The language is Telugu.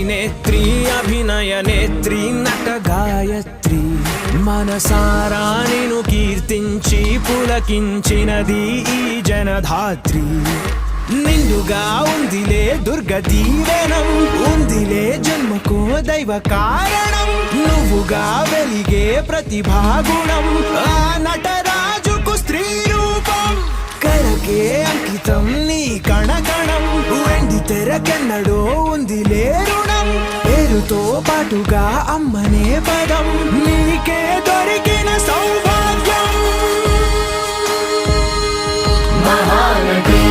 అభినేత్రి అభినయ నేత్రి నట గాయత్రి మనసారా నిను కీర్తించి పులకించినది ఈ జనధాత్రి నిండుగా ఉందిలే దుర్గ దీవెనం ఉందిలే జన్మకో దైవ కారణం నువ్వుగా వెలిగే ప్రతిభాగుణం ఆ నటరాజుకు స్త్రీ రూపం కళకే అంకితం నీ కణకణం వెండి తెరకెన్నడో ఉందిలే రుణం పేరుతో పాటుగా అమ్మనే పదం నీకే దొరికిన సౌభాగ్యం మహానటి